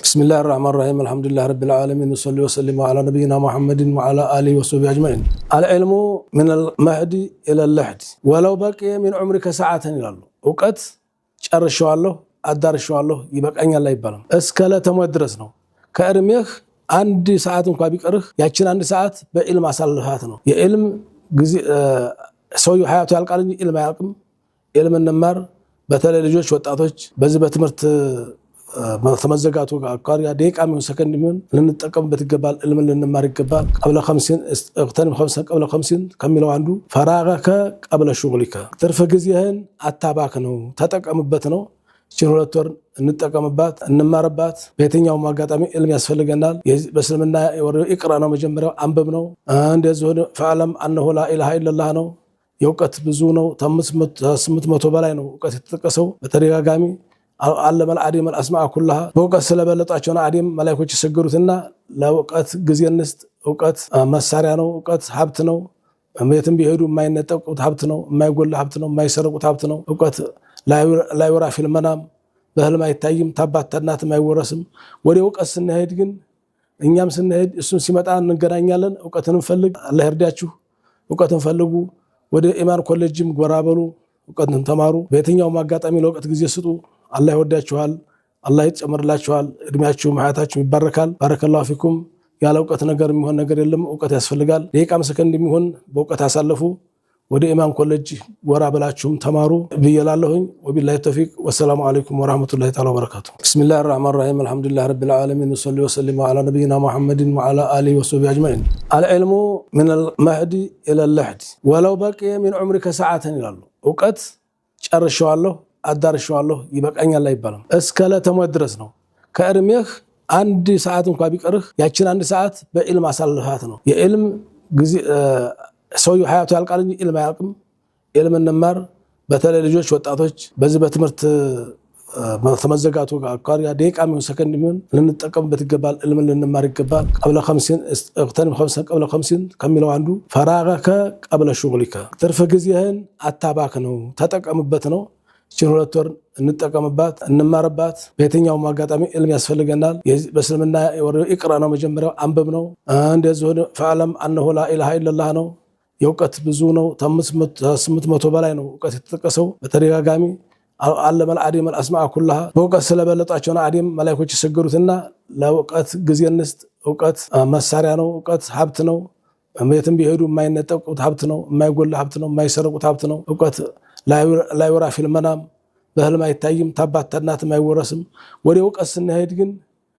بسم الله الرحمن الرحيم الحمد لله رب العالمين وصلي وسلم على نبينا محمد وعلى آله وصحبه أجمعين. العلم من المهد إلى اللحد ولو بقي من عمرك ساعة إلى الله وقت شرشوا الله أدرشوا الله يبقى أن الله يبلم أسكالة مدرسنا كأرميخ عندي ساعات مقابل أرخ يأتي عندي ساعات بعلم أصلحاتنا يعلم سوي حياته القلني علم يعلم علم النمر بتلا لجوش وتأتوج بزبط مرت تمزقاتو قاريا دقيقة من سكند من لنتقم بتقبل علم لنمر يقبل قبل 50 اغتنم 5 قبل 50 كملوا عنده فراغك قبل شغلك ترف جزيهن أتابعك نو تتقمبت نو شنولتور نتقمبات نمربات بيتኛው ማጋጣሚ علم ያስፈልገናል በስልምና ይቅራ ነው መጀመሪያው አንበብ ነው እንደዚህ ፈዓለም انه لا اله الا الله ነው የውቀት ብዙ ነው 800 በላይ ነው ውቀት የተጠቀሰው በተደጋጋሚ علم العديم الاسماء كلها በውቀት ስለበለጣቸው ነው አዲም መላእክቶች ይሰግሩትና ለውቀት ጊዜ እንስጥ ውቀት መሳሪያ ነው ውቀት ሀብት ነው እመየትም ቢሄዱ የማይነጠቁት ሀብት ነው የማይጎል ሀብት ነው የማይሰረቁት ሀብት ነው ውቀት لا يرى في المنام በህልም አይታይም ታባተናት የማይወረስም ወደ ውቀት ስንሄድ ግን እኛም ስንሄድ እሱን ሲመጣ እንገናኛለን ውቀትን ፈልግ አላህ ይርዳችሁ ውቀትን ፈልጉ ወደ ኢማን ኮሌጅም ጎራበሉ ውቀትን ተማሩ በየትኛው ማጋጣሚ ለውቀት ጊዜ ስጡ አላህ ይወዳችኋል አላህ ይጨምርላችኋል እድሜያችሁ ማህታችሁ ይባረካል ባረከላሁ ፊኩም ያለ ውቀት ነገር የሚሆን ነገር የለም ውቀት ያስፈልጋል ደቂቃም ሰከንድ የሚሆን በውቀት አሳልፉ ወደ ኢማን ኮሌጅ ወራበላችሁም ተማሩ ብየላለሁኝ ወቢላሂ ተውፊቅ ወሰላሙ አለይኩም ወራህመቱላሂ ተዓላ ወበረካቱ ቢስሚላሂር ረህማኒር ረሂም አልሐምዱሊላሂ ረቢል ዓለሚን ወሰሊ ወሰለም ዐላ ነቢይና ሙሐመድን ወዐላ አሊሂ ወሰህቢሂ አጅመዒን العلم من المهد الى اللحد ولو بقي من عمرك ساعة ይላሉ ውቀት ጨርሻለሁ አዳርሻለሁ ይበቃኛል አይባልም እስከለተ መድረስ ነው ከእርሜህ አንድ ሰዓት እንኳን ቢቀርህ ያችን አንድ ሰዓት በዕልም አሳልፋት ነው የዕልም ጊዜ ሰውዩ حياته ያልቃልኝ علم ያልቅም علم እንማር በተለይ ልጆች ወጣቶች በዚህ በትምህርት ተመዘጋቱ قاريا دقيقة من سكند من لنتقمበት ይገባል علم لنمار ይገባል قبل 50 اغتنم 5 قبل 50 كملوا عنده فراغك قبل شغلك ترف ጊዜህን አታባክ ነው ተጠቀምበት ነው ሽንولتور እንጠቀምባት እንማርባት በየትኛው ማጋጣሚ علم ያስፈልገናል በስልምና ይቅራ ነው መጀመሪያው አንበብ ነው እንደዚህ ፈዓለም انه لا اله الا الله ነው የውቀት ብዙ ነው 800 በላይ ነው ውቀት የተጠቀሰው በተደጋጋሚ علم العديم الاسماء كلها በውቀት ስለበለጣቸው ነው አዲም መላእክቶች ይሰግሩትና ለውቀት ጊዜ እንስጥ ውቀት መሳሪያ ነው ውቀት ሀብት ነው እመየትም ቢሄዱ የማይነጠቁት ሀብት ነው የማይጎል ሀብት ነው የማይሰረቁት ሀብት ነው ውቀት لا يرى في المنام በህልም አይታይም ታባተናት የማይወረስም ወደ ውቀት ስንሄድ ግን